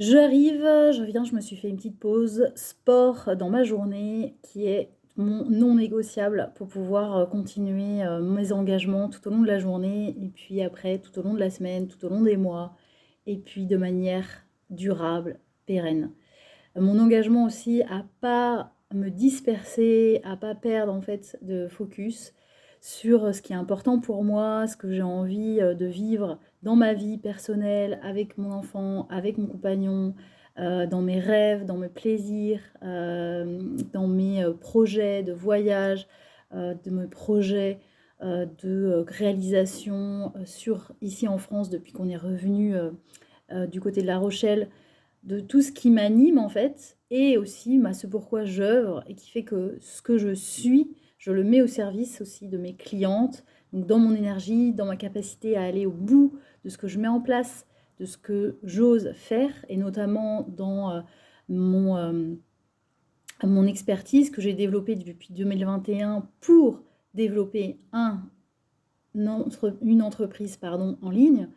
Je me suis fait une petite pause sport dans ma journée qui est mon non négociable pour pouvoir, continuer, mes engagements tout au long de la journée et puis après tout au long de la semaine, tout au long des mois et puis de manière durable, pérenne. Mon engagement aussi à pas me disperser, à pas perdre en fait de focus sur ce qui est important pour moi, ce que j'ai envie de vivre dans ma vie personnelle, avec mon enfant, avec mon compagnon, dans mes rêves, dans mes plaisirs, dans mes projets de voyage, de mes projets de réalisation sur ici en France depuis qu'on est revenu du côté de La Rochelle, de tout ce qui m'anime en fait, et aussi ce pourquoi j'œuvre et qui fait que ce que je suis, je le mets au service aussi de mes clientes, donc dans mon énergie, dans ma capacité à aller au bout de ce que je mets en place, de ce que j'ose faire, et notamment dans mon, euh, mon expertise que j'ai développée depuis 2021 pour développer une entreprise en ligne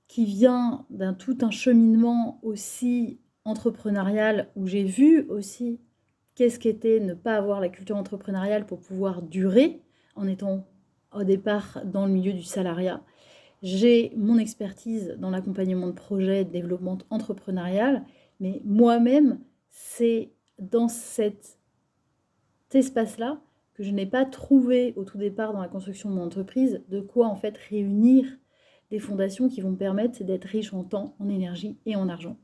qui vient d'un tout un cheminement aussi entrepreneurial où j'ai vu aussi qu'est-ce qu'était ne pas avoir la culture entrepreneuriale pour pouvoir durer en étant au départ dans le milieu du salariat. J'ai mon expertise dans l'accompagnement de projets de développement entrepreneurial, mais moi-même, c'est dans cet espace-là que je n'ai pas trouvé au tout départ dans la construction de mon entreprise de quoi en fait réunir des fondations qui vont me permettre d'être riche en temps, en énergie et en argent.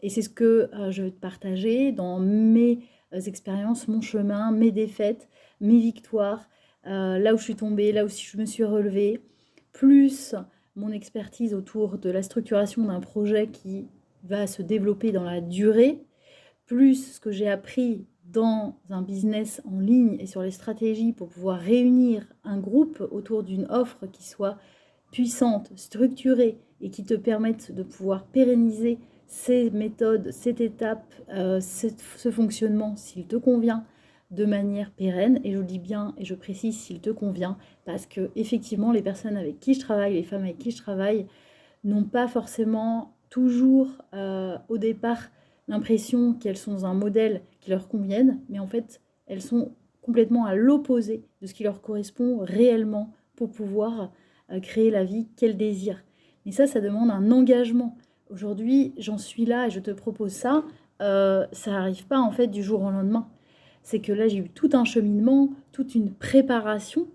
Et c'est ce que je vais te partager dans mes expériences, mon chemin, mes défaites, mes victoires, là où je suis tombée, là où je me suis relevée, plus mon expertise autour de la structuration d'un projet qui va se développer dans la durée, plus ce que j'ai appris dans un business en ligne et sur les stratégies pour pouvoir réunir un groupe autour d'une offre qui soit puissante, structurée et qui te permette de pouvoir pérenniser ces méthodes, cette étape, ce fonctionnement, s'il te convient, de manière pérenne. Et je dis bien, et je précise s'il te convient, parce que effectivement, les personnes avec qui je travaille, les femmes avec qui je travaille, n'ont pas forcément toujours au départ l'impression qu'elles sont dans un modèle qui leur convienne, mais en fait, elles sont complètement à l'opposé de ce qui leur correspond réellement pour pouvoir créer la vie qu'elles désirent. Mais ça demande un engagement. Aujourd'hui, j'en suis là et je te propose ça. Ça n'arrive pas en fait du jour au lendemain. C'est que là, j'ai eu tout un cheminement, toute une préparation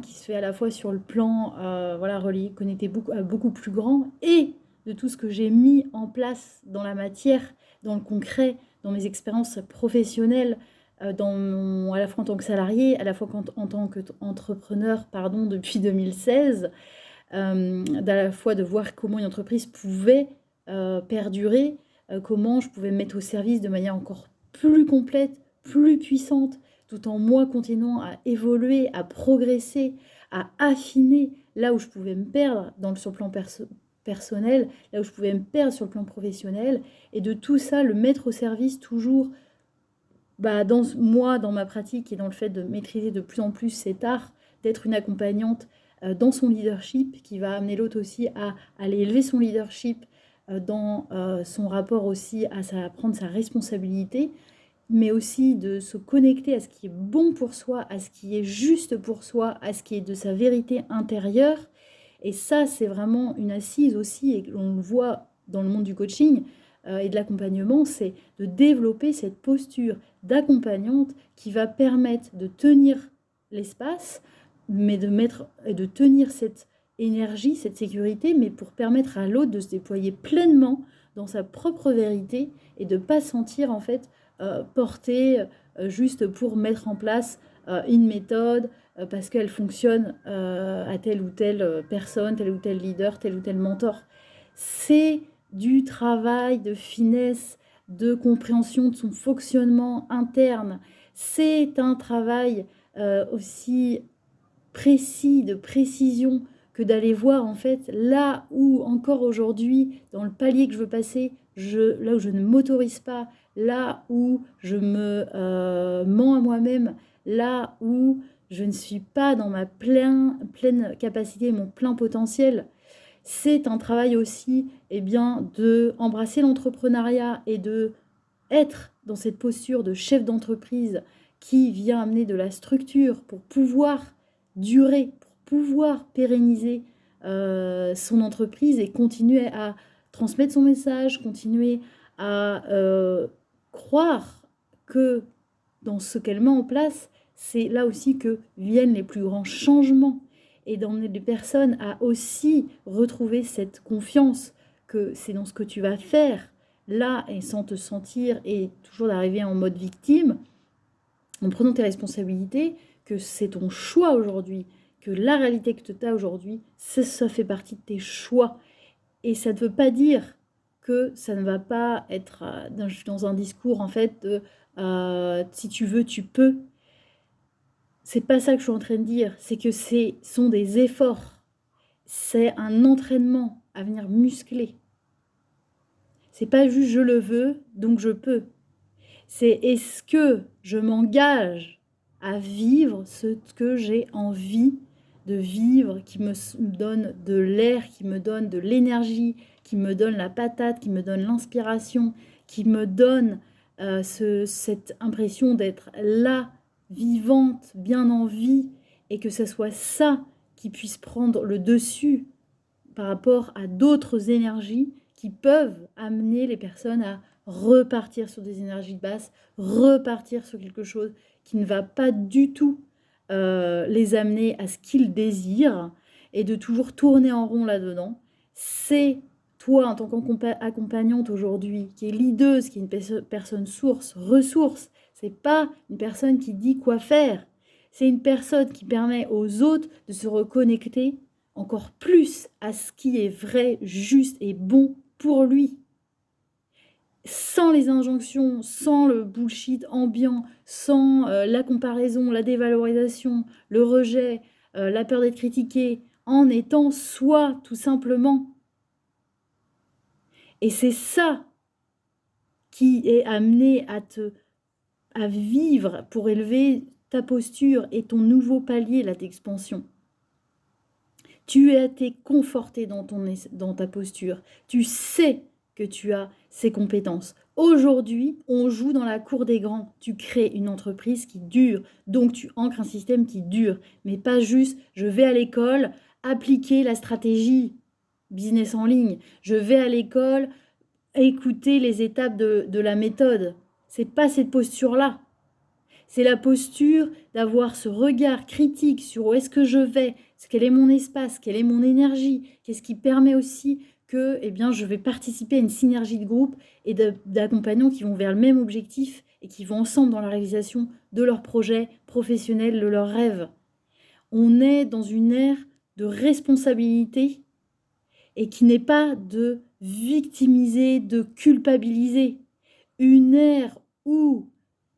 qui se fait à la fois sur le plan relié, connecté beaucoup plus grand, et de tout ce que j'ai mis en place dans la matière, dans le concret, dans mes expériences professionnelles, à la fois en tant que salarié, à la fois en tant qu'entrepreneur depuis 2016, à la fois de voir comment une entreprise pouvait perdurer, comment je pouvais me mettre au service de manière encore plus complète, plus puissante, tout en moi continuant à évoluer, à progresser, à affiner là où je pouvais me perdre sur le plan personnel, là où je pouvais me perdre sur le plan professionnel, et de tout ça, le mettre au service toujours dans ma pratique et dans le fait de maîtriser de plus en plus cet art, d'être une accompagnante dans son leadership, qui va amener l'autre aussi à aller élever son leadership dans son rapport aussi à prendre sa responsabilité, mais aussi de se connecter à ce qui est bon pour soi, à ce qui est juste pour soi, à ce qui est de sa vérité intérieure. Et ça, c'est vraiment une assise aussi, et on le voit dans le monde du coaching et de l'accompagnement, c'est de développer cette posture d'accompagnante qui va permettre de tenir l'espace, mais de tenir cette énergie, cette sécurité, mais pour permettre à l'autre de se déployer pleinement dans sa propre vérité et de ne pas sentir en fait porté juste pour mettre en place une méthode parce qu'elle fonctionne à telle ou telle personne, tel ou tel leader, tel ou tel mentor. C'est du travail de finesse, de compréhension de son fonctionnement interne. C'est un travail aussi précis, de précision, que d'aller voir en fait là où encore aujourd'hui, dans le palier que je veux passer, là où je ne m'autorise pas, là où je me mens à moi-même, là où je ne suis pas dans ma pleine capacité, mon plein potentiel. C'est un travail aussi, eh bien, de embrasser l'entrepreneuriat et de être dans cette posture de chef d'entreprise qui vient amener de la structure pour pouvoir durer, pour pouvoir pérenniser son entreprise et continuer à transmettre son message, continuer à croire que dans ce qu'elle met en place, c'est là aussi que viennent les plus grands changements et d'emmener les personnes à aussi retrouver cette confiance que c'est dans ce que tu vas faire là et sans te sentir et toujours d'arriver en mode victime, en prenant tes responsabilités, que c'est ton choix aujourd'hui, que la réalité que tu as aujourd'hui, ça fait partie de tes choix. Et ça ne veut pas dire que ça ne va pas être dans un discours en fait de si tu veux, tu peux. C'est pas ça que je suis en train de dire, c'est que sont des efforts, c'est un entraînement à venir muscler. C'est pas juste je le veux, donc je peux. C'est est-ce que je m'engage à vivre ce que j'ai envie de vivre, qui me donne de l'air, qui me donne de l'énergie, qui me donne la patate, qui me donne l'inspiration, qui me donne cette impression d'être là, vivante, bien en vie, et que ce soit ça qui puisse prendre le dessus par rapport à d'autres énergies qui peuvent amener les personnes à repartir sur des énergies basses, repartir sur quelque chose qui ne va pas du tout les amener à ce qu'ils désirent et de toujours tourner en rond là-dedans. C'est toi, en tant qu'accompagnante aujourd'hui, qui est leaduse, qui est une personne source, ressource, c'est pas une personne qui dit quoi faire. C'est une personne qui permet aux autres de se reconnecter encore plus à ce qui est vrai, juste et bon pour lui. Sans les injonctions, sans le bullshit ambiant, sans la comparaison, la dévalorisation, le rejet, la peur d'être critiqué, en étant soi, tout simplement. Et c'est ça qui est amené à vivre pour élever ta posture et ton nouveau palier, là, d'expansion. Tu as été conforté dans ta posture. Tu sais que tu as ces compétences. Aujourd'hui, on joue dans la cour des grands. Tu crées une entreprise qui dure. Donc, tu ancres un système qui dure. Mais pas juste, je vais à l'école appliquer la stratégie business en ligne. Je vais à l'école écouter les étapes de la méthode. C'est pas cette posture-là. C'est la posture d'avoir ce regard critique sur où est-ce que je vais, quel est mon espace, quelle est mon énergie, qu'est-ce qui permet aussi que je vais participer à une synergie de groupe et d'accompagnants qui vont vers le même objectif et qui vont ensemble dans la réalisation de leurs projets professionnels, de leurs rêves. On est dans une ère de responsabilité et qui n'est pas de victimiser, de culpabiliser. Une ère où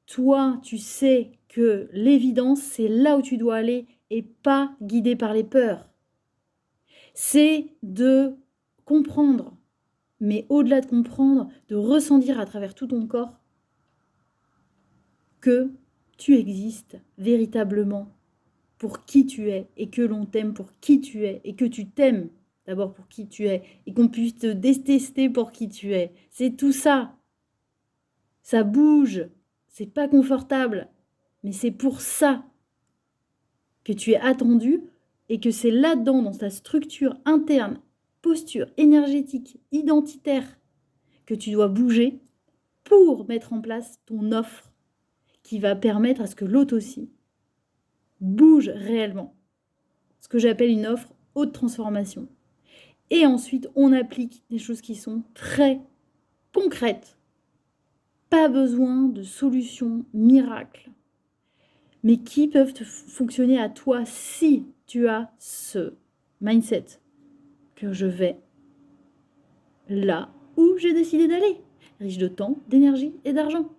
toi, tu sais que l'évidence, c'est là où tu dois aller et pas guidé par les peurs. C'est de comprendre, mais au-delà de comprendre, de ressentir à travers tout ton corps que tu existes véritablement pour qui tu es et que l'on t'aime pour qui tu es et que tu t'aimes d'abord pour qui tu es et qu'on puisse te détester pour qui tu es. C'est tout ça. Ça bouge. C'est pas confortable, mais c'est pour ça que tu es attendu et que c'est là-dedans, dans ta structure interne, posture énergétique, identitaire, que tu dois bouger pour mettre en place ton offre qui va permettre à ce que l'autre aussi bouge réellement. Ce que j'appelle une offre haute transformation. Et ensuite, on applique des choses qui sont très concrètes. Pas besoin de solutions miracles, mais qui peuvent fonctionner à toi si tu as ce mindset que je vais là où j'ai décidé d'aller, riche de temps, d'énergie et d'argent.